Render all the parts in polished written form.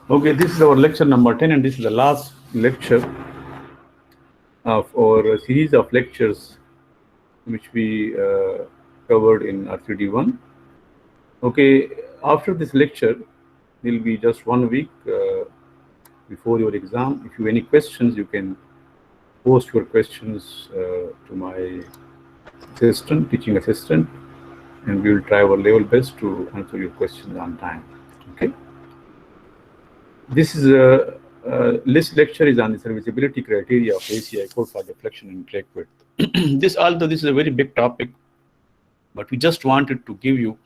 Okay, this is our lecture number 10, and this is the last lecture of our series of lectures which we covered in R3D1. Okay, after this lecture, there will be just 1 week before your exam. If you have any questions, you can post your questions to my assistant, teaching assistant, and we will try our level best to answer your questions on time. Okay. This lecture is on the serviceability criteria of ACI code for deflection and crack width. Although this is a very big topic, but we just wanted to give you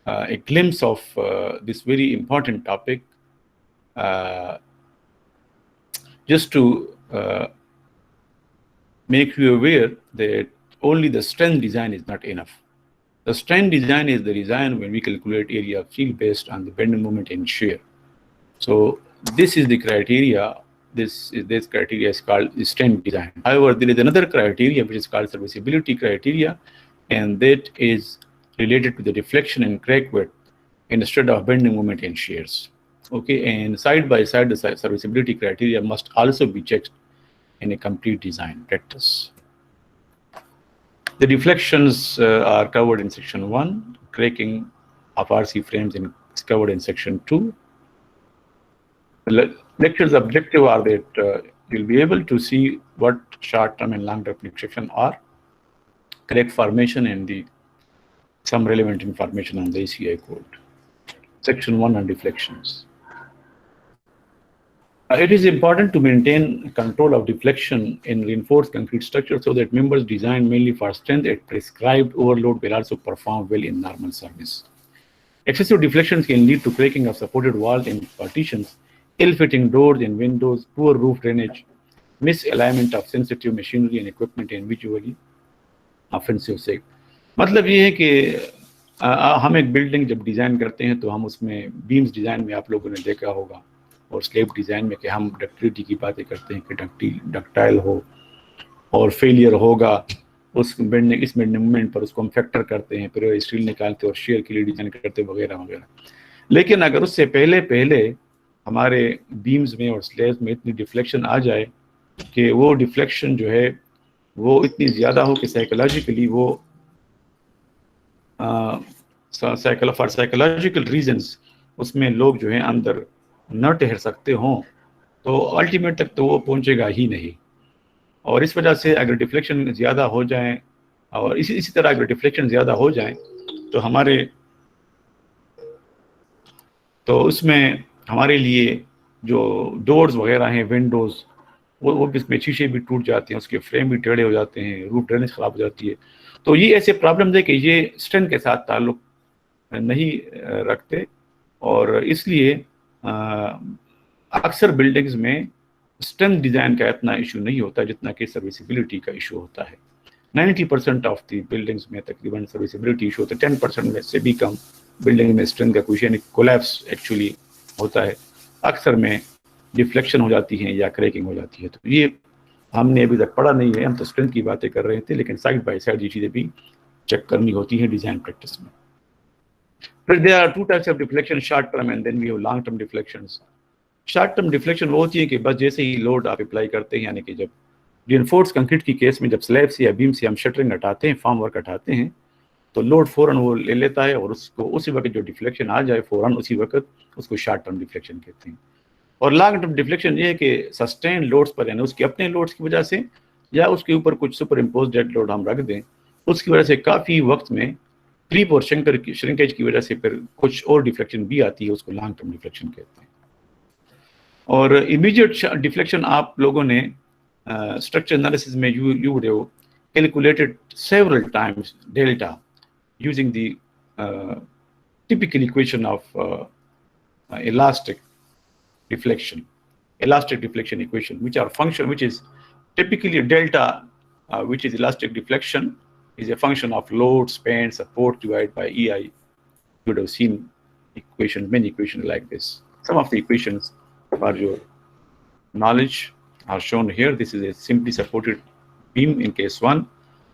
a glimpse of this very important topic, just to make you aware that only the strength design is not enough. The strength design is the design when we calculate area of field based on the bending moment and shear. So this is the criteria. This criteria is called the strength design. However, there is another criteria which is called serviceability criteria, and that is related to the deflection and crack width instead of bending moment and shears. Okay, and side by side, the serviceability criteria must also be checked in a complete design practice. The deflections are covered in section 1. Cracking of RC frames is covered in section 2. The lecture's objective are that you'll be able to see what short-term and long-term deflection are, crack formation, and some relevant information on the ACI code. Section 1 on deflections. It is important to maintain control of deflection in reinforced concrete structure so that members designed mainly for strength at prescribed overload will also perform well in normal service. Excessive deflections can lead to cracking of supported walls and partitions, ill-fitting doors and windows, poor roof drainage, misalignment of sensitive machinery and equipment, and visually offensive से. मतलब ये है कि हम एक building जब design करते हैं तो हम उसमें बीम्स डिज़ाइन में आप लोगों ने देखा होगा और स्लेब डिज़ाइन में कि हम डक्टिलिटी की बातें करते हैं कि डक्टाइल हो और फेलियर होगा उस बेंडिंग इस बेंडिंग मूवमेंट पर उसको हम फैक्टर करते हैं, फिर स्टील निकालते हैं और शेयर के लिए डिज़ाइन करते हैं वगैरह वगैरह. लेकिन अगर उससे पहले हमारे बीम्स में और स्लेब्स में इतनी डिफ्लेक्शन आ जाए कि वो डिफ्लेक्शन जो है वो इतनी ज़्यादा हो कि साइकोलॉजिकली वो फॉर साइकोलॉजिकल रीजंस उसमें लोग जो है अंदर न ठहर सकते हों, तो अल्टीमेट तक तो वो पहुंचेगा ही नहीं. और इस वजह से अगर डिफ्लेक्शन ज़्यादा हो जाए और इसी तरह अगर डिफ्लेक्शन ज़्यादा हो जाए तो उसमें हमारे लिए जो डोर्स वगैरह हैं, विंडोज़, वो इसमें शीशे भी टूट जाते हैं, उसके फ्रेम भी टेढ़े हो जाते हैं, रूफ ड्रेनेज ख़राब हो जाती है. तो ये ऐसे प्रॉब्लम्स है कि ये स्ट्रेंथ के साथ ताल्लुक़ नहीं रखते और इसलिए अक्सर बिल्डिंग्स में स्ट्रेंथ डिज़ाइन का इतना इशू नहीं होता जितना कि सर्विसिबिलिटी का इशू होता है. 90% ऑफ द बिल्डिंग्स में तकरीबन सर्विसिबिलिटी इशू होता है. 10% में से भी कम बिल्डिंग में स्ट्रेंथ का कुछ यानी कोलैप्स एक्चुअली होता है. अक्सर में डिफ्लेक्शन हो जाती है या क्रैकिंग हो जाती है. तो ये हमने अभी तक पढ़ा नहीं है, हम तो स्ट्रेंथ की बातें कर रहे थे, लेकिन साइड बाय साइड ये चीज़ें भी चेक करनी होती हैं डिज़ाइन प्रैक्टिस में. फिर there are 2 types of deflection, short term and then we have long term deflections. Short term deflection वो होती है कि बस जैसे ही लोड आप अप्लाई करते हैं, यानी कि जब रिइंफोर्स्ड कंक्रीट की केस में जब स्लैब से या बीम से हम शटरिंग हटाते हैं, फॉर्म वर्क हटाते हैं, तो लोड फ़ौरन वो ले लेता है और उसको उसी वक्त जो डिफ्लेक्शन आ जाए फ़ौरन उसी वक्त उसको शॉर्ट टर्म डिफ्लेक्शन कहते हैं. और लॉन्ग टर्म डिफ्लेक्शन ये है कि सस्टेन लोड्स पर यानी उसके अपने लोड्स की वजह से या उसके ऊपर कुछ सुपर इम्पोज डेड लोड हम रख दें, उसकी वजह से काफ़ी वक्त में क्रीप और श्रिंकेज की वजह से फिर कुछ और डिफ्लेक्शन भी आती है, उसको लॉन्ग टर्म डिफ्लेक्शन कहते हैं. और इमीडिएट डिफ्लेक्शन आप लोगों ने स्ट्रक्चर एनालिसिस में you would have calculated several times delta using the typical equation of elastic deflection equation, which are function, which is typically delta, which is elastic deflection, is a function of load, span, support divided by EI. You would have seen many equations like this. Some of the equations for your knowledge are shown here. This is a simply supported beam in case 1.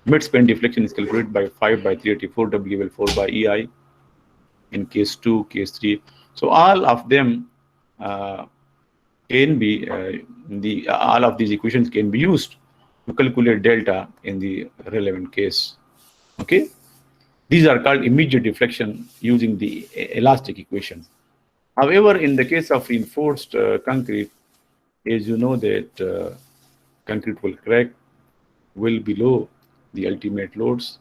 Mid-span deflection is calculated by 5 by 384 WL 4 by EI in case 2, case 3. So all of them can be all of these equations can be used to calculate delta in the relevant case. Okay, these are called immediate deflection using the elastic equations. However, in the case of reinforced concrete, as you know that concrete will crack well below the ultimate loads.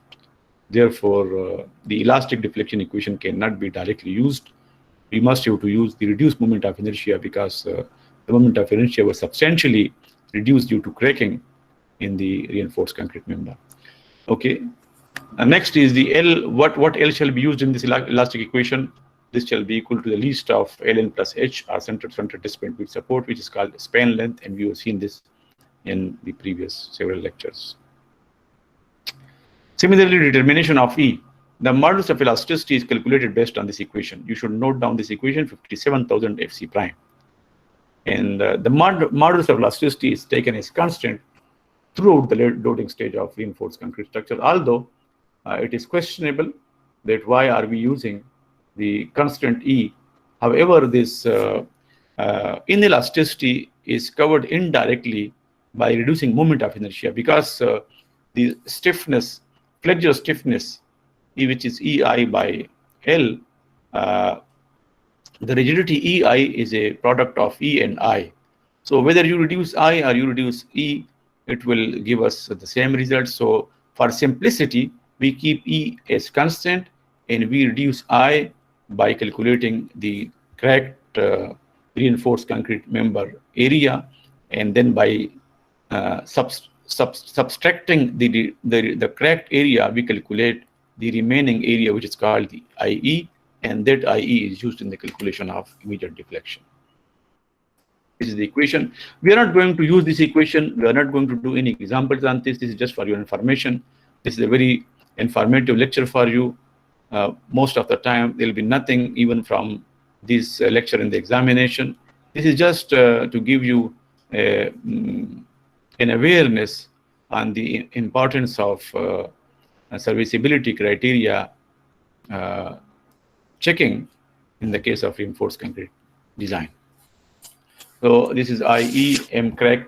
Therefore, the elastic deflection equation cannot be directly used. We must have to use the reduced moment of inertia because the moment of inertia was substantially reduced due to cracking in the reinforced concrete member. Okay. Next is the L. What L shall be used in this elastic equation? This shall be equal to the least of Ln plus H, or center displacement with support, which is called span length, and we have seen this in the previous several lectures. Similarly, determination of E. The modulus of elasticity is calculated based on this equation. You should note down this equation, 57,000 Fc prime. And the modulus of elasticity is taken as constant throughout the loading stage of reinforced concrete structure, although it is questionable that why are we using the constant E. However, this inelasticity is covered indirectly by reducing moment of inertia, because the stiffness, flexure stiffness, which is EI by L, the rigidity EI is a product of E and I. So whether you reduce I or you reduce E, it will give us the same result. So for simplicity, we keep E as constant and we reduce I by calculating the cracked reinforced concrete member area, and then by subtracting the cracked area, we calculate the remaining area, which is called the IE, and that IE is used in the calculation of immediate deflection. This is the equation. We are not going to use this equation. We are not going to do any examples on this. This is just for your information. This is a very informative lecture for you. Most of the time, there will be nothing even from this lecture in the examination. This is just to give you an awareness on the importance of serviceability criteria checking in the case of reinforced concrete design. So this is IE M crack.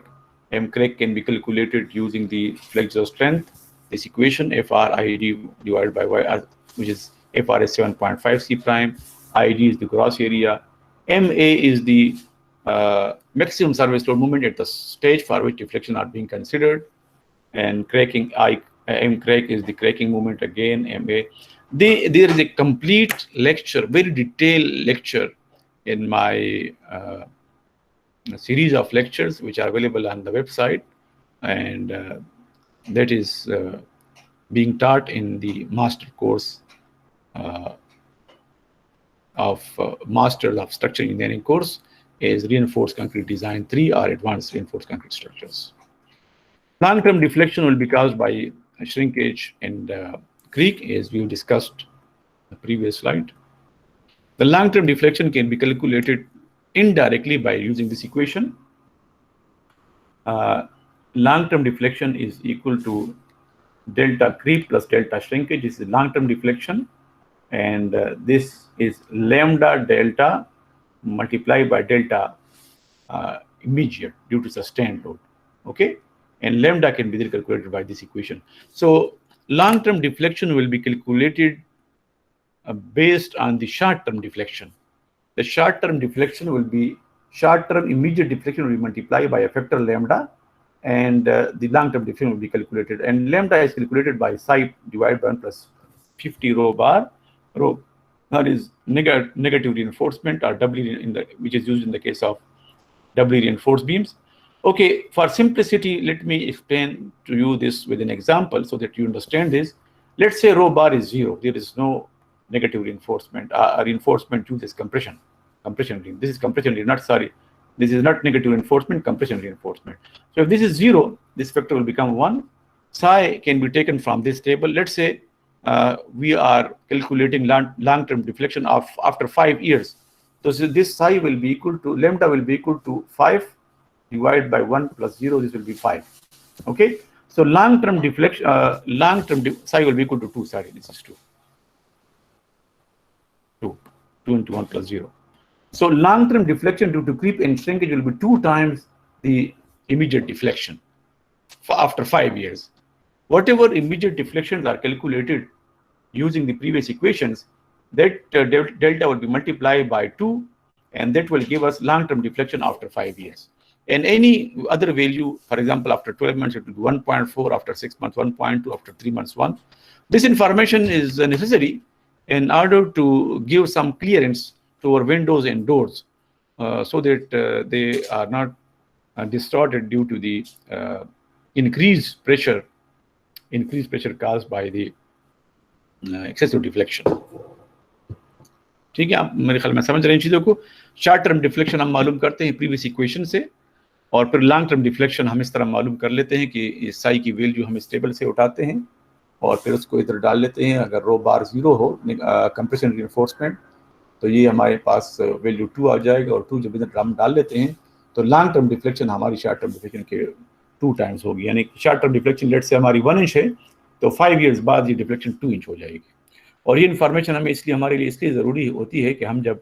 M crack can be calculated using the flexure strength. This equation FRID divided by Y, which is FR is 7.5 C prime. ID is the gross area. MA is the maximum service load moment at the stage for which deflection are being considered, and cracking M crack is the cracking moment again. MA. There is a complete lecture, very detailed lecture in my series of lectures which are available on the website, and that is being taught in the master course of Master of Structural Engineering course is Reinforced Concrete Design 3 or Advanced Reinforced Concrete Structures. Long-term deflection will be caused by shrinkage and creep, as we discussed in the previous slide. The long-term deflection can be calculated indirectly by using this equation. Long-term deflection is equal to delta creep plus delta shrinkage. This is long-term deflection, and this is lambda delta multiplied by delta immediate due to sustained load. Okay, and lambda can be calculated by this equation. So long-term deflection will be calculated based on the short-term deflection. The short-term deflection will be short-term immediate deflection will be multiplied by a factor lambda, and the long-term deflection will be calculated. And lambda is calculated by psi divided by 1 plus 50 rho bar. Rho that is negative reinforcement, or W which is used in the case of doubly reinforced beams. Okay, for simplicity, let me explain to you this with an example so that you understand this. Let's say rho bar is 0. There is no negative reinforcement. Reinforcement uses compression ring. This is compression ring, this is not negative reinforcement, compression reinforcement. So if this is 0, this factor will become 1. Psi can be taken from this table. Let's say we are calculating long-term deflection of after 5 years. So this psi will be equal to, lambda will be equal to 5 divided by 1 plus 0. This will be 5. Okay. So long-term deflection, psi will be equal to 2. Sorry, this is 2. 2 into 1 plus 0. So long-term deflection due to creep and shrinkage will be 2 times the immediate deflection after 5 years. Whatever immediate deflections are calculated using the previous equations, that delta will be multiplied by 2, and that will give us long-term deflection after 5 years. And any other value, for example, after 12 months, it will be 1.4, after 6 months, 1.2, after 3 months, 1. This information is necessary in order to give some clearance to our windows and doors, so that they are not distorted due to the increased pressure caused by the excessive deflection. ٹھیک ہے, آپ میرے خیال میں سمجھ رہے ہیں چیزوں کو. شارٹ ٹرم ڈیفلیکشن ہم معلوم کرتے ہیں پریویس ایکویشن سے, اور پھر لانگ ٹرم ڈیفلیکشن ہم اس طرح معلوم کر لیتے ہیں کہ اس سائی کی ویلیو ہم اس ٹیبل سے اٹھاتے ہیں اور پھر اس کو ادھر ڈال لیتے ہیں. اگر رو بار 0 ہو کمپریشن ری انفورسمنٹ, تو یہ ہمارے پاس ویلیو 2 آ جائے گا, اور 2 جب ادھر ہم ڈال لیتے ہیں تو لانگ ٹرم ڈیفلیکشن ہماری شارٹ ٹرم ڈیفلیکشن کے 2 ٹائمز ہوگی. یعنی شارٹ ٹرم ڈیفلیکشن لیٹ سے ہماری 1 انچ ہے, تو 5 ایئرز بعد یہ ڈیفلیکشن 2 انچ ہو جائے گی. اور یہ انفارمیشن ہمیں ہمارے لیے اس لیے ضروری ہوتی ہے کہ ہم جب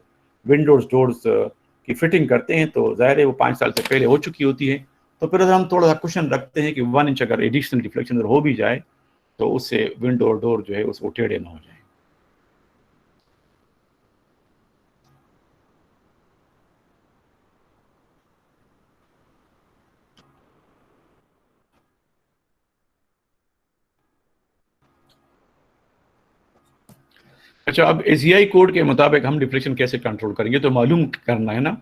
ونڈوز ڈورز کی فٹنگ کرتے ہیں تو ظاہر ہے وہ 5 سال سے پہلے ہو چکی ہوتی ہے, تو پھر ہم تھوڑا سا کوشچن رکھتے ہیں کہ 1 انچ اگر ایڈیشنل ڈیفلیکشن اگر ہو بھی جائے تو اس سے ونڈو اور ڈور جو ہے اس کو ٹیڑھے نہ ہو جائیں. اچھا, اب ACI کوڈ کے مطابق ہم ڈیفلیکشن کیسے کنٹرول کریں گے, تو معلوم کرنا ہے نا.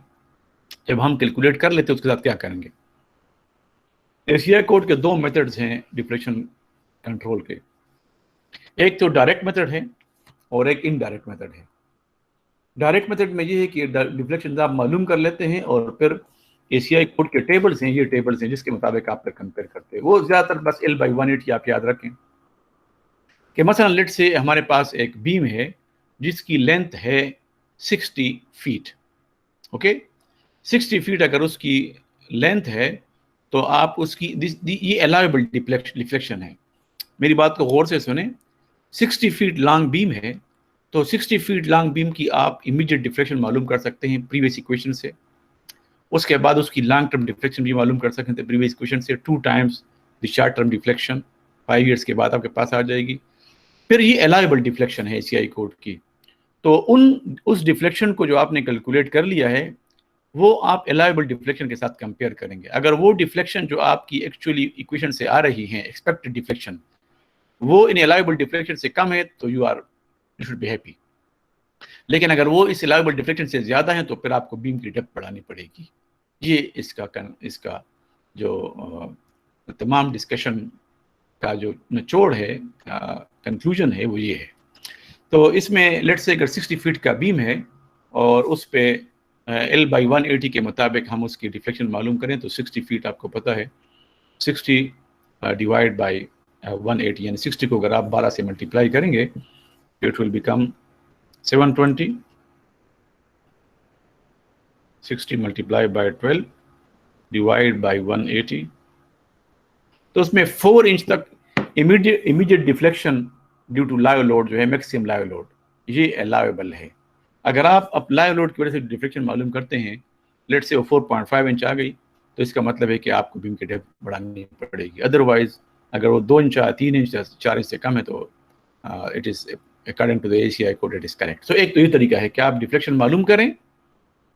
جب ہم کیلکولیٹ کر لیتے ہیں اس کے ساتھ کیا کریں گے. ACI کوڈ کے 2 میتھڈز ہیں ڈیفلیکشن کنٹرول کے. ایک تو ڈائریکٹ میتھڈ ہے اور ایک انڈائریکٹ میتھڈ ہے. ڈائریکٹ میتھڈ میں یہ ہے کہ ڈیفلیکشن آپ معلوم کر لیتے ہیں اور پھر ACI کوڈ کے ٹیبلز ہیں, یہ ٹیبلز ہیں جس کے مطابق آپ پھر کمپیئر کرتے ہیں. وہ زیادہ تر بس L/180 آپ یاد رکھیں کہ مثلا لیٹ سے ہمارے پاس ایک بیم ہے جس کی لینتھ ہے 60 فیٹ. اوکے, 60 فیٹ اگر اس کی لینتھ ہے تو آپ اس کی یہ الاؤیبل ڈیفلیکشن ہے. میری بات کو غور سے سنیں. 60 فیٹ لانگ بیم ہے, تو 60 فیٹ لانگ بیم کی آپ امیڈیٹ ڈیفلیکشن معلوم کر سکتے ہیں پریویس ایکویشن سے. اس کے بعد اس کی لانگ ٹرم ڈیفلیکشن بھی معلوم کر سکتے ہیں پریویس ایکویشن سے, 2 Times the short term deflection 5 years کے بعد آپ کے پاس آ جائے گی. پھر یہ الاؤیبل ڈیفلیکشن ہے ACI کوڈ کی, تو اس ڈیفلیکشن کو جو آپ نے کیلکولیٹ کر لیا ہے وہ آپ الاؤیبل ڈیفلیکشن کے ساتھ کمپیئر کریں گے. اگر وہ ڈیفلیکشن جو آپ کی ایکچولی ایکویشن سے آ رہی ہیں ایکسپیکٹڈ ڈیفلیکشن وہ ان الاؤیبل ڈیفلیکشن سے کم ہے تو یو شوڈ بی ہیپی. لیکن اگر وہ اس الاؤیبل ڈیفلیکشن سے زیادہ ہیں تو پھر آپ کو بیم کی ڈیپتھ بڑھانی پڑے گی. یہ اس کا جو تمام ڈسکشن کا جو نچوڑ ہے, کنکلوژن ہے, وہ یہ ہے. تو اس میں لیٹ سے اگر 60 فیٹ کا بیم ہے اور اس پہ L/180 کے مطابق ہم اس کی ڈیفلیکشن معلوم کریں تو 60 فیٹ آپ کو پتہ ہے 60 ڈیوائڈ بائی 180, یعنی 60 کو اگر آپ 12 سے ملٹیپلائی کریں گے it will become 720. 60 multiply by 12 divide by 180, تو اس میں 4 انچ تک immediate deflection due to live load جو ہے میکسیمم لائیو لوڈ, یہ الاؤیبل ہے. اگر آپ لائیو لوڈ کی وجہ سے ڈیفلیکشن معلوم کرتے ہیں لیٹ سے وہ 4.5 انچ آ گئی تو اس کا مطلب ہے کہ آپ کو بیم کی ڈیپتھ بڑھانی پڑے گی. ادروائز اگر وہ 2 انچ 3 انچ 4 انچ سے کم ہے تو it is according to the ACI code it is correct. So ایک تو یہ طریقہ ہے کہ آپ ڈیفلیکشن معلوم کریں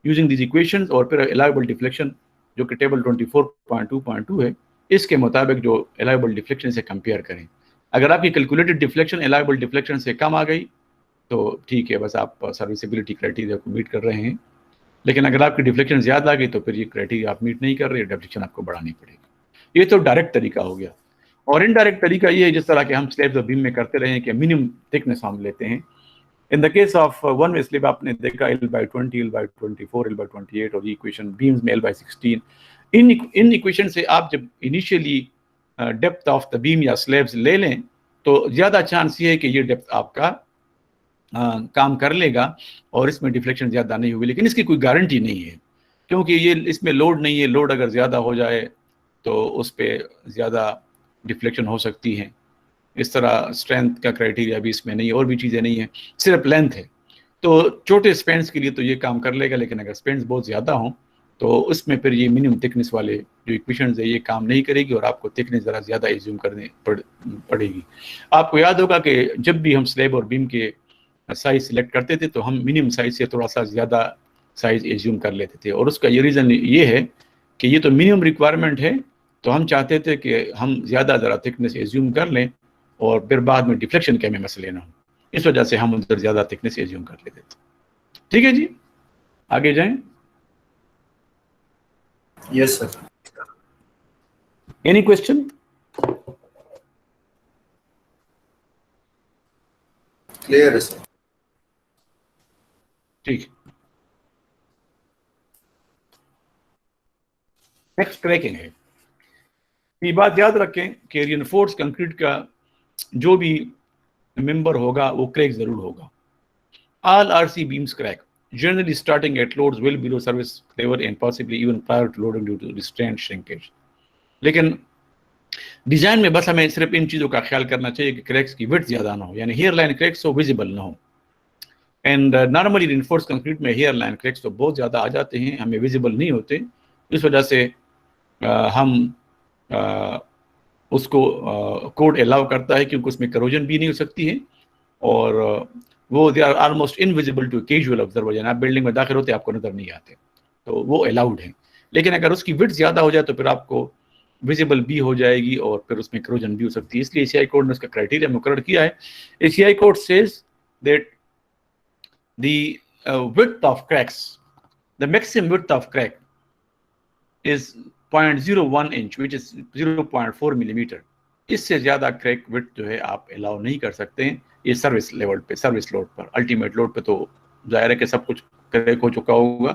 یوزنگ دیز ایکویشنز, اور پھر الاؤیبل ڈیفلیکشن جو کہ ٹیبل 24.2.2 ہے اس کے مطابق جو الاؤیبل ڈیفلیکشن سے کمپیئر کریں. اگر آپ کی کیلکولیٹڈ ڈیفلیکشن الاؤیبل ڈیفلیکشن سے کم آ گئی تو ٹھیک ہے, بس آپ سروسیبلٹی کرائٹیریا کو میٹ کر رہے ہیں. لیکن اگر آپ کی ڈیفلیکشن زیادہ آ گئی تو پھر یہ کرائٹیریا آپ میٹ نہیں کر رہے, ڈیفلیکشن آپ کو بڑھانی پڑے گی. یہ تو ڈائریکٹ طریقہ ہو گیا. اور انڈائریکٹ طریقہ یہ ہے جس طرح کہ ہم سلیبز آف بیم میں کرتے رہے ہیں کہ منیمم تھکنس ہم لیتے ہیں. In the case of one way slab آپ نے دیکھا L/20, L/24, L/28, اور یہ ایکویشن بیمز میں L/16. ان ایکویشن سے آپ جب انیشیلی ڈیپتھ آف دا بیم یا سلیبز لے لیں تو زیادہ چانس یہ ہے کہ یہ ڈیپتھ آپ کا کام کر لے گا اور اس میں ڈیفلیکشن زیادہ نہیں ہوگی. لیکن اس کی کوئی گارنٹی نہیں ہے کیونکہ یہ اس میں لوڈ نہیں ہے. لوڈ اگر زیادہ ہو جائے تو اس پہ زیادہ ڈیفلیکشن ہو سکتی ہے. اس طرح اسٹرینتھ کا کرائٹیریا بھی اس میں نہیں ہے, اور بھی چیزیں نہیں ہیں, صرف لینتھ ہے. تو چھوٹے اسپینس کے لیے تو یہ کام کر لے گا، لیکن اگر اسپینس بہت زیادہ ہوں تو اس میں پھر یہ منیمم تھکنس والے جو ایکویشنز ہے یہ کام نہیں کرے گی، اور آپ کو تھکنس ذرا زیادہ ایزیوم کرنے پڑے گی. آپ کو یاد ہوگا کہ جب بھی ہم سلیب اور بیم کے سائز سلیکٹ کرتے تھے تو ہم منیمم سائز سے تھوڑا سا زیادہ سائز ایزیوم کر لیتے تھے، اور اس کا یہ ریزن یہ ہے کہ یہ تو منیمم ریکوائرمنٹ ہے، تو ہم چاہتے تھے کہ ہم زیادہ ذرا تھکنس ایزیوم کر لیں اور پھر بعد میں ڈیفلیکشن کے میں مسئلے نہ ہوں، اس وجہ سے ہم ادھر زیادہ تھکنس ایزیوم کر لیتے تھے. ٹھیک ہے جی، آگے جائیں. Yes sir. Any question? Clear ہے سر. ٹھیک. نیکسٹ کریکنگ ہے. یہ بات یاد رکھیں کہ ری انفورس کنکریٹ کا جو بھی ممبر ہوگا وہ کریک ضرور ہوگا. All R C beams crack generally starting at loads well below service level and possibly even prior to loading due to restraint shrinkage. لیکن ڈیزائن میں بس ہمیں صرف ان چیزوں کا خیال کرنا چاہیے کہ کریکس کی وڈتھ زیادہ نہ ہو، یعنی ہیئر لائن کریکس ہو ویزیبل نہ ہو. اینڈ نارملی رینفورس کنکریٹ میں ہیئر لائن کریکس تو بہت زیادہ آ جاتے ہیں، ہمیں ویزیبل نہیں ہوتے، اس وجہ سے ہم اس کو کوڈ الاؤ کرتا ہے کیونکہ اس میں کروجن بھی نہیں ہو سکتی ہے، اور وہ they are almost invisible to casual observer, یعنی آپ بلڈنگ میں داخل ہوتے آپ کو نظر نہیں آتے، تو وہ الاؤڈ ہیں. لیکن اگر اس کی وڈتھ زیادہ ہو جائے تو پھر آپ کو ویزیبل بھی ہو جائے گی اور پھر اس میں کروجن بھی ہو سکتی ہے. اس لیے ACI کوڈ نے اس کا کرائٹیریا مقرر کیا ہے. ACI code says that the width of cracks, the maximum width of crack is 0.01 inch which is 0.4 millimeter. اس سے زیادہ کریک وڈتھ جو ہے آپ الاؤ نہیں کر سکتے ہیں. یہ سروس لیول پہ، سروس لوڈ پر، الٹیمیٹ لوڈ پہ تو ظاہر ہے کہ سب کچھ کریک ہو چکا ہوگا،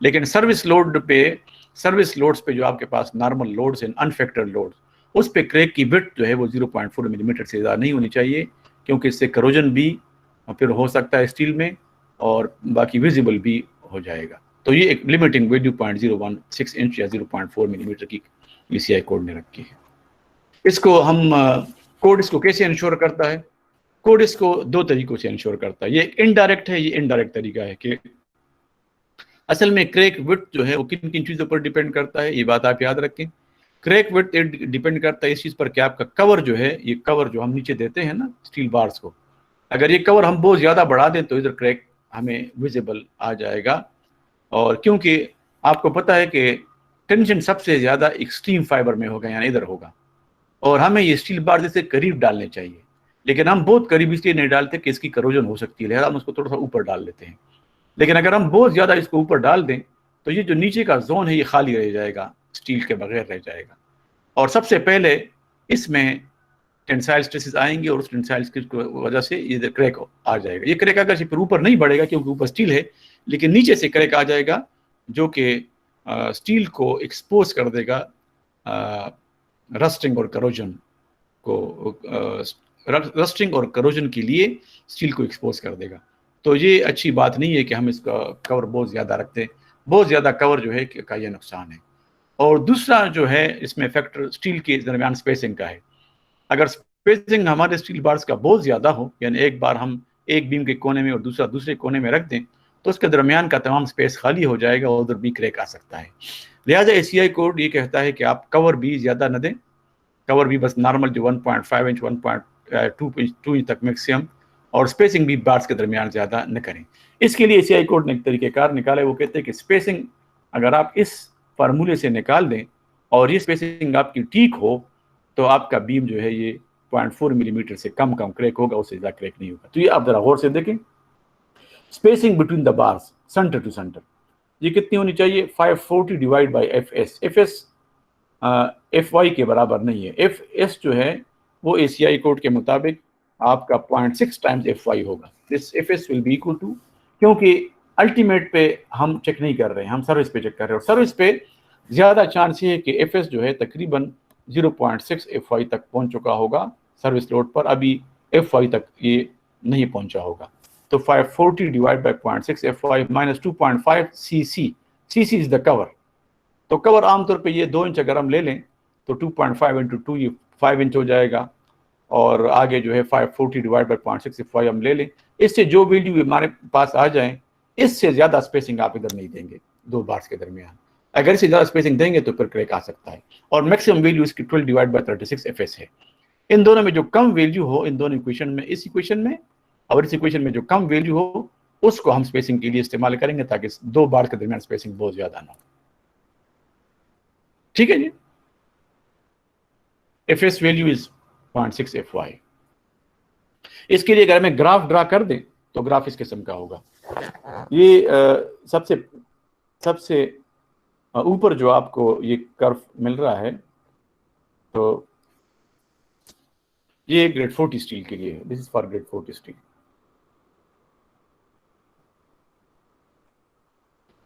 لیکن سروس لوڈز پہ جو آپ کے پاس نارمل لوڈز ہیں، انفیکٹڈ لوڈز، اس پہ کریک کی وڈتھ جو ہے وہ 0.4 ملی میٹر سے زیادہ نہیں ہونی چاہیے، کیونکہ اس سے کروجن بھی پھر ہو سکتا ہے اسٹیل میں، اور باقی ویزیبل بھی ہو جائے گا. تو یہ ایک لمیٹنگ ویلیو 0.016 انچ یا 0.4 ملی میٹر کی ACI کوڈ نے رکھی ہے. اس کو ہم کوڈ اس کو کیسے انشور کرتا ہے؟ کوڈ اس کو دو طریقوں سے انشور کرتا ہے. یہ انڈائریکٹ ہے، یہ انڈائریکٹ طریقہ ہے کہ اصل میں کریک وڈتھ جو ہے وہ کن کن چیزوں پر ڈیپینڈ کرتا ہے، یہ بات آپ یاد رکھیں. کریک وڈتھ ڈیپینڈ کرتا ہے اس چیز پر کہ آپ کا کور جو ہے، یہ کور جو ہم نیچے دیتے ہیں نا اسٹیل بارز کو، اگر یہ کور ہم بہت زیادہ بڑھا دیں تو ادھر کریک ہمیں ویزیبل آ جائے گا. اور کیونکہ آپ کو پتہ ہے کہ ٹینشن سب سے زیادہ ایکسٹریم فائبر میں ہوگا، یعنی ادھر ہوگا، اور ہمیں یہ اسٹیل بارز سے قریب ڈالنے چاہیے، لیکن ہم بہت قریب اس لیے نہیں ڈالتے کہ اس کی کروجن ہو سکتی ہے، لہٰذا ہم اس کو تھوڑا سا اوپر ڈال لیتے ہیں. لیکن اگر ہم بہت زیادہ اس کو اوپر ڈال دیں تو یہ جو نیچے کا زون ہے یہ خالی رہ جائے گا، اسٹیل کے بغیر رہ جائے گا، اور سب سے پہلے اس میں ٹینسائل اسٹریسز آئیں گے، اور اس ٹینسائل اسٹریس کی وجہ سے یہ کریک آ جائے گا. یہ کریک اگر پھر اوپر نہیں بڑھے گا کیونکہ اوپر اسٹیل ہے، لیکن نیچے سے کریک آ جائے گا جو کہ اسٹیل کو ایکسپوز کر دے گا رسٹنگ اور کروجن کو، رسٹنگ اور کروجن کے لیے اسٹیل کو ایکسپوز کر دے گا. تو یہ اچھی بات نہیں ہے کہ ہم اس کا کور بہت زیادہ رکھتے ہیں، بہت زیادہ کور جو ہے کا یہ نقصان ہے. اور دوسرا جو ہے اس میں فیکٹر اسٹیل کے درمیان سپیسنگ کا ہے. اگر سپیسنگ ہمارے اسٹیل بارز کا بہت زیادہ ہو، یعنی ایک بار ہم ایک بیم کے کونے میں اور دوسرا دوسرے کونے میں رکھ دیں تو اس کے درمیان کا تمام سپیس خالی ہو جائے گا اور ادھر بھی کریک آ سکتا ہے. لہٰذا ACI کوڈ یہ کہتا ہے کہ آپ کور بھی زیادہ نہ دیں، کور بھی بس نارمل جو 1.5 انچ 1.2 انچ تک میکسیمم، اور سپیسنگ بھی بارز کے درمیان زیادہ نہ کریں. اس کے لیے ACI کوڈ نے ایک طریقہ کار نکالا ہے، وہ کہتے ہیں کہ سپیسنگ اگر آپ اس فارمولے سے نکال دیں اور یہ سپیسنگ آپ کی ٹھیک ہو تو آپ کا بیم جو ہے یہ 0.4 ملی میٹر سے کم کریک ہوگا، اس سے زیادہ کریک نہیں ہوگا. تو یہ آپ ذرا غور سے دیکھیں، spacing between the bars centre to centre یہ کتنی ہونی چاہیے؟ 540 ڈیوائڈ بائی FS FY کے برابر نہیں ہے. FS جو ہے وہ ACI کوڈ کے مطابق آپ کا 0.6 ٹائمز FY ہوگا. دس FS will be equal to، کیونکہ الٹیمیٹ پہ ہم چیک نہیں کر رہے ہیں، ہم سروس پہ چیک کر رہے ہیں، اور سروس پہ زیادہ چانس یہ ہے کہ FS جو ہے تقریباً 0.6 FY تک پہنچ چکا ہوگا سروس لوڈ پر، ابھی FY تک یہ نہیں پہنچا ہوگا. تو 540 divide by 0.6 FY minus 2.5 CC از دا کور. تو کور عام طور پہ یہ 2 انچ اگر ہم لے لیں تو 2.5 انٹو 2 یہ 5 انچ ہو جائے گا، اور آگے جو ہے 540 ڈیوائڈ بائی 0.6 FY ہم لے لیں اس سے جو ویلیو ہمارے پاس آ جائیں اس سے زیادہ اسپیسنگ آپ ادھر نہیں دیں گے دو بارس کے درمیان. اگر اس سے زیادہ اسپیسنگ دیں گے تو پھر کریک آ سکتا ہے. اور میکسیمم ویلیو اس کی 12/36 FS ہے. ان دونوں میں جو کم ویلیو ہو ان دونوں ایکویشن میں, اس ایکویشن میں اور اس ایکویشن میں جو کم ویلیو ہو اس کو ہم اسپیسنگ کے لیے استعمال کریں گے تاکہ دو بار کے درمیان اسپیسنگ بہت زیادہ نہ ہو. ٹھیک ہے جی. FS value is 0.6 FY. اس کے لیے اگر ہمیں گراف ڈرا کر دیں تو گراف اس قسم کا ہوگا. یہ سب سے اوپر جو آپ کو یہ کرف مل رہا ہے تو یہ گریڈ 40 اسٹیل کے لیے ہے. This is for grade 40 steel.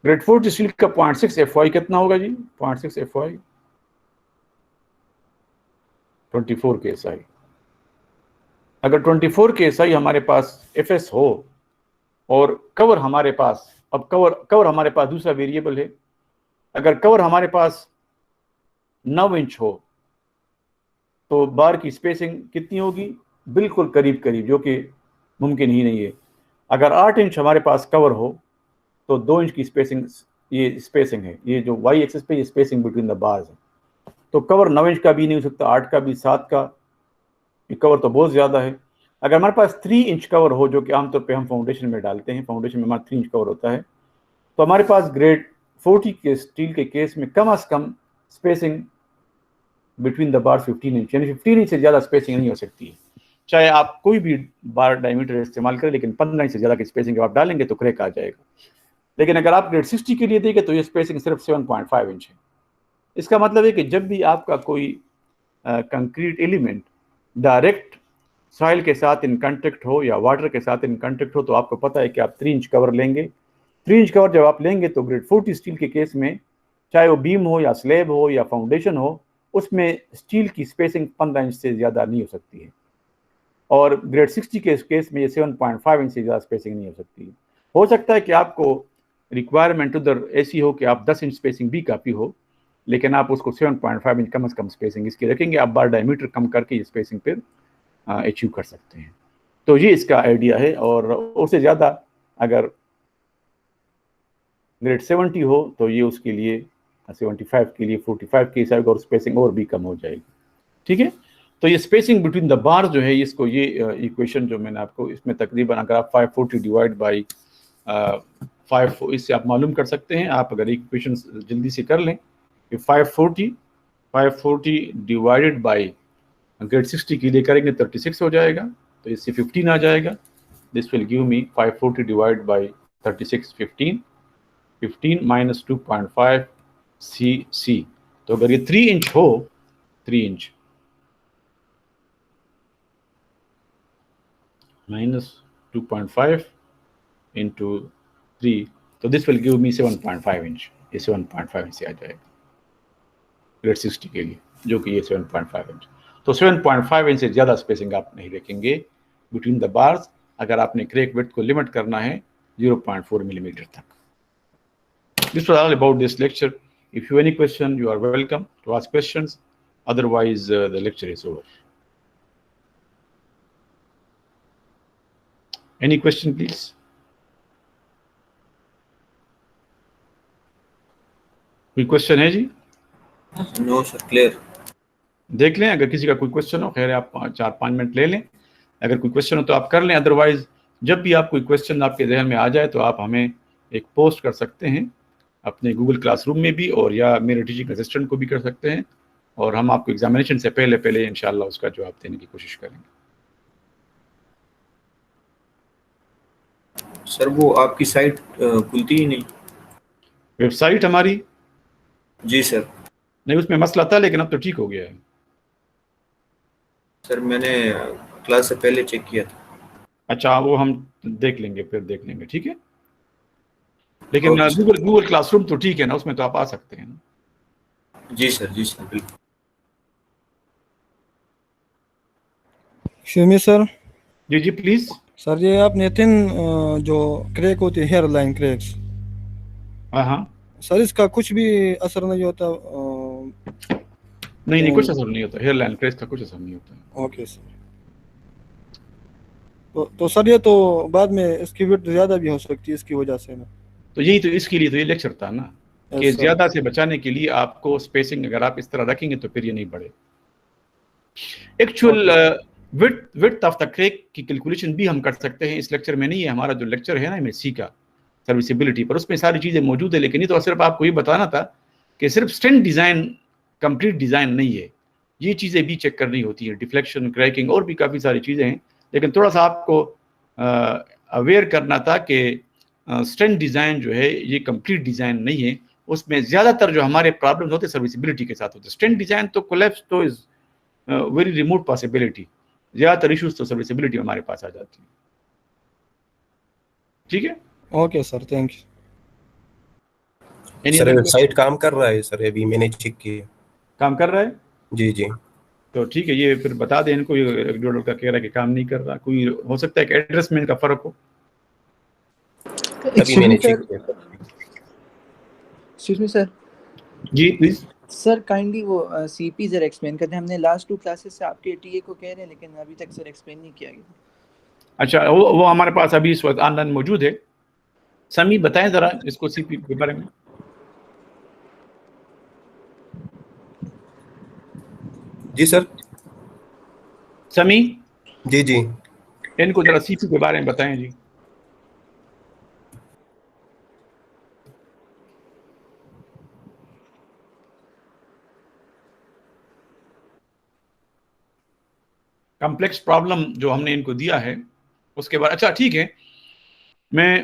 Grade 40 steel کا 0.6 FY کتنا ہوگا جی؟ 0.6 FY 24 KSI. اگر 24 KSI ہمارے پاس FS ہو اور کور ہمارے پاس, اب کور ہمارے پاس دوسرا ویریبل ہے. اگر کور ہمارے پاس 9 انچ ہو تو بار کی اسپیسنگ کتنی ہوگی؟ بالکل قریب قریب, جو کہ ممکن ہی نہیں ہے. اگر 8 انچ ہمارے پاس کور ہو تو 2 انچ کی اسپیسنگ, یہ اسپیسنگ ہے, یہ جو وائی ایکسس پہ یہ اسپیسنگ بٹوین دا بارز ہے. تو کور 9 انچ کا بھی نہیں ہو سکتا, 8 کا بھی, 7 کا. یہ کور تو بہت زیادہ ہے. اگر ہمارے پاس 3 انچ کور ہو, جو کہ عام طور پہ ہم فاؤنڈیشن میں ڈالتے ہیں, فاؤنڈیشن میں ہمارا 3 انچ کور ہوتا ہے, تو ہمارے پاس گریڈ 40 کے اسٹیل کے کیس میں کم از کم spacing between the bar 15 inch, یعنی 15 انچ سے زیادہ اسپیسنگ نہیں ہو سکتی ہے. چاہے آپ کوئی بھی بار ڈائیمیٹر استعمال کریں, لیکن 15 انچ سے زیادہ کی اسپیسنگ جب آپ ڈالیں گے تو کریک آ جائے گا. لیکن اگر آپ گریڈ 60 کے لیے دیں گے تو یہ اسپیسنگ صرف 7.5 انچ ہے. اس کا مطلب ہے کہ جب بھی آپ کا کوئی کنکریٹ ایلیمنٹ ڈائریکٹ سوائل کے ساتھ ان کنٹیکٹ ہو یا واٹر کے ساتھ ان کنٹیکٹ ہو تو آپ کو پتہ ہے کہ آپ 3 انچ کور لیں گے. 3 انچ کور جب آپ لیں گے تو گریڈ 40 اسٹیل کے کیس میں چاہے وہ بیم ہو یا سلیب ہو یا فاؤنڈیشن ہو, اس میں اسٹیل کی اسپیسنگ 15 انچ سے زیادہ نہیں ہو سکتی ہے. اور گریڈ 60 کے کیس میں یہ 7.5 انچ سے زیادہ اسپیسنگ نہیں ہو سکتی ہے. ہو سکتا ہے کہ آپ کو ریکوائرمنٹ ادھر ایسی ہو کہ آپ 10 انچ اسپیسنگ بھی کافی ہو, لیکن آپ اس کو 7.5 انچ کم از کم اسپیسنگ اس کی رکھیں گے. آپ بار ڈائیمیٹر کم کر کے یہ اسپیسنگ پھر اچیو کر سکتے ہیں. تو یہ اس کا آئیڈیا ہے. اور اس سے زیادہ اگر گریڈ 70 ہو تو یہ اس کے لیے 75 کے لیے 45 کے حساب اور اسپیسنگ اور بھی کم ہو جائے گی. ٹھیک ہے. تو یہ اسپیسنگ بٹوین دا بار جو ہے, اس کو یہ ایکویشن جو میں نے آپ کو اس میں تقریباً اگر آپ 540 ڈیوائڈ بائی 5 اس سے آپ معلوم کر سکتے ہیں. آپ اگر ایکویشن جلدی سے کر لیں کہ 540 ڈیوائڈڈ بائی گریڈ 60 کے لیے کریں گے 36 ہو جائے گا, تو اس سے 15 آ جائے گا. This will give me 540 divide by 36 15 minus 2.5 C. تو اگر یہ 3 انچ ہو, 3 انچ minus 2.5 into 3, تو this will give me 7.5 inch. یہ 7.5 انچ سے آ جائے گا گریڈ 60 کے لیے, جو کہ یہ 7.5 انچ. تو 7.5 انچ سے زیادہ اسپیسنگ آپ نہیں رکھیں گے بٹوین دا بارز اگر آپ نے کریک ویڈتھ کو لمٹ کرنا ہے 0.4 ملی میٹر تک. This was all about this lecture. If you have any question, you are welcome to ask questions. Otherwise, the lecture is over. Any question, please? کوئی question ہے جی؟ No, sir. Clear. دیکھ لیں, اگر کسی کا کوئی کوشچن ہو خیر آپ 4-5 منٹ لے لیں. اگر کوئی کوشچن ہو تو آپ کر لیں. ادروائز جب بھی آپ کوئی کوشچن آپ کے ذہن میں آ جائے تو آپ ہمیں ایک پوسٹ کر سکتے ہیں اپنے گوگل کلاس روم میں بھی, اور یا میرے ٹیچنگ اسسٹنٹ کو بھی کر سکتے ہیں, اور ہم آپ کو ایگزامینیشن سے پہلے انشاءاللہ اس کا جواب دینے کی کوشش کریں گے. سر وہ آپ کی سائٹ کھلتی ہی نہیں. ویب سائٹ ہماری جی سر. نہیں, اس میں مسئلہ تھا لیکن اب تو ٹھیک ہو گیا ہے. سر میں نے کلاس سے پہلے چیک کیا تھا. اچھا, وہ ہم دیکھ لیں گے, پھر دیکھ لیں گے. ٹھیک ہے, لیکن okay sir. Google class room تو ٹھیک ہے نا, اس میں تو آپ آ سکتے ہیں نا. جی سر, جی سر, بالکل. شمی سر. جی جی پلیز. سر یہ آپ نے 3 جو کریک ہوتی ہے ہیئر لائن کریکس, ہاں سر اس کا کچھ بھی اثر نہیں ہوتا؟ نہیں, کچھ اثر نہیں ہوتا. ہیئر لائن کریک کا کچھ اثر نہیں ہوتا. Okay sir. تو سر یہ تو بعد میں اس کی ویٹ زیادہ بھی ہو سکتی ہے اس کی وجہ سے نا. تو یہی تو اس کے لیے تو یہ لیکچر تھا نا کہ Yes, sir. زیادہ سے بچانے کے لیے آپ کو اسپیسنگ اگر آپ اس طرح رکھیں گے تو پھر یہ نہیں بڑھے. Actual width of the crack کی کیلکولیشن بھی ہم کر سکتے ہیں. اس لیکچر میں نہیں ہے. ہمارا جو لیکچر ہے نا MSc کا سروسیبلٹی پر, اس میں ساری چیزیں موجود ہیں, لیکن یہ تو صرف آپ کو یہ بتانا تھا کہ صرف اسٹینڈ ڈیزائن کمپلیٹ ڈیزائن نہیں ہے, یہ چیزیں بھی چیک کرنی ہوتی ہیں, ڈیفلیکشن, کریکنگ اور بھی کافی ساری چیزیں ہیں. لیکن تھوڑا سا آپ کو اویئر کرنا تھا کہ اسٹینڈ ڈیزائن جو ہے یہ کمپلیٹ ڈیزائن نہیں ہے. اس میں زیادہ تر جو ہمارے پرابلمز ہوتے ہیں سروسیبلٹی کے ساتھ ہوتے ہیں. اسٹینڈ ڈیزائن تو کولیپس تو از ویری ریموٹ پاسبلٹی, زیادہ تر ایشوز تو سروسیبلٹی ہمارے پاس آ جاتی ہے. ٹھیک ہے, okay sir, thank you. Sir website کام کر رہا ہے سر, ابھی میں نے چیک کیا. کام کر رہا ہے؟ جی جی. تو ٹھیک ہے, یہ پھر بتا دیں ان کو. ایک ڈوڈل کا کہہ رہا ہے کہ کام نہیں کر رہا. کوئی ہو سکتا ہے کہ ایڈریس میں ان کا فرق ہو. ابھی میں نے چیک کیا. Excuse me sir. جی پلیز سر کائنڈلی وہ سی پی ذرا ایکسپلین کرتے ہیں. ہم نے لاسٹ 2 کلاسز سے آپ کے ٹی اے کو کہہ رہے ہیں لیکن ابھی تک سر ایکسپلین نہیں کیا گیا. اچھا, وہ ہمارے پاس ابھی اس وقت آن لائن موجود ہے. سمی بتائیں ذرا اس کو سی پی کے بارے میں. جی سر. سمی جی جی. ان کو ذرا سی پی کے بارے میں بتائیں. جی کمپلیکس پرابلم جو ہم نے ان کو دیا ہے اس کے بارے. اچھا ٹھیک ہے, میں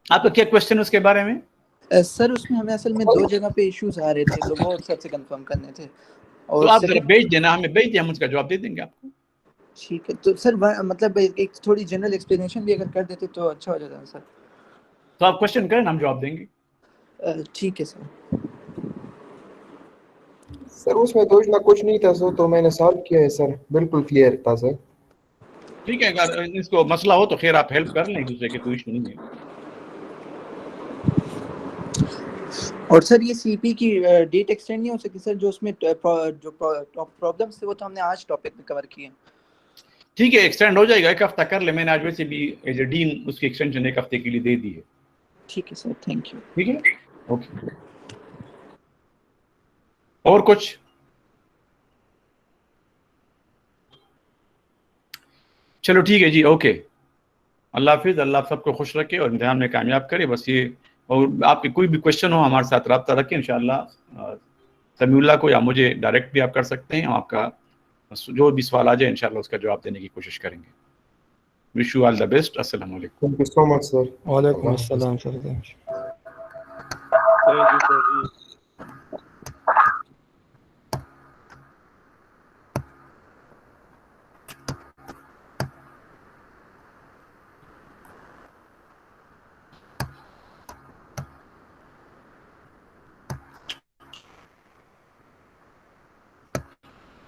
آپ کا کیا کوشچن ہے اس کے بارے میں؟ سر اس میں ہمیں اصل میں 2 جگہ پہ ایشوز آ رہے تھے تو وہ سر سے کنفرم کرنے تھے. اور تو آپ ذرا بھیج دینا, ہمیں بھیج دیں, ہم اس کا جواب دے دیں گے آپ کو. ٹھیک ہے. تو سر مطلب ایک تھوڑی جنرل ایکسپلینیشن بھی اگر کر دیتے تو اچھا ہو جاتا سر. تو آپ کوشچن کریں, ہم جواب دیں گے. ٹھیک ہے سر. سر اس میں تو اتنا کچھ نہیں تھا سر, تو میں نے سالو کیا ہے سر, بالکل کلیئر تھا سر. ٹھیک ہے, اگر اس کو مسئلہ ہو تو خیر آپ ہیلپ کر لیں ایک دوسرے کے, کوئی ایشو نہیں ہے. اور سر یہ سی پی کی ڈیٹ ایکسٹینڈ نہیں ہو سکتی سر؟ جو اس میں جو پرابلمس تھے وہ تو ہم نے آج ٹاپک میں کور کیے. ٹھیک ہے, ایکسٹینڈ ہو جائے گا, 1 ہفتہ کر لیں. میں نے آج ویسے بھی ایز اے ڈین اس کی ایکسٹینشن 1 ہفتے کے لیے دے دی ہے. ٹھیک ہے سر, تھینک یو. ٹھیک ہے, اوکے. اور کچھ؟ چلو ٹھیک ہے جی, اوکے. اللہ حافظ. اللہ سب کو خوش رکھے اور امتحان میں کامیاب کرے. بس یہ, اور آپ کے کوئی بھی کوشچن ہو ہمارے ساتھ رابطہ رکھیں. انشاءاللہ سمیع اللہ کو یا مجھے ڈائریکٹ بھی آپ کر سکتے ہیں. ہم آپ کا جو بھی سوال آ جائے انشاءاللہ اس کا جواب دینے کی کوشش کریں گے. Wish you all the best. السلام علیکم. تھینک یو سو مچ سر. وعلیکم السلام سر. Thank you, sir.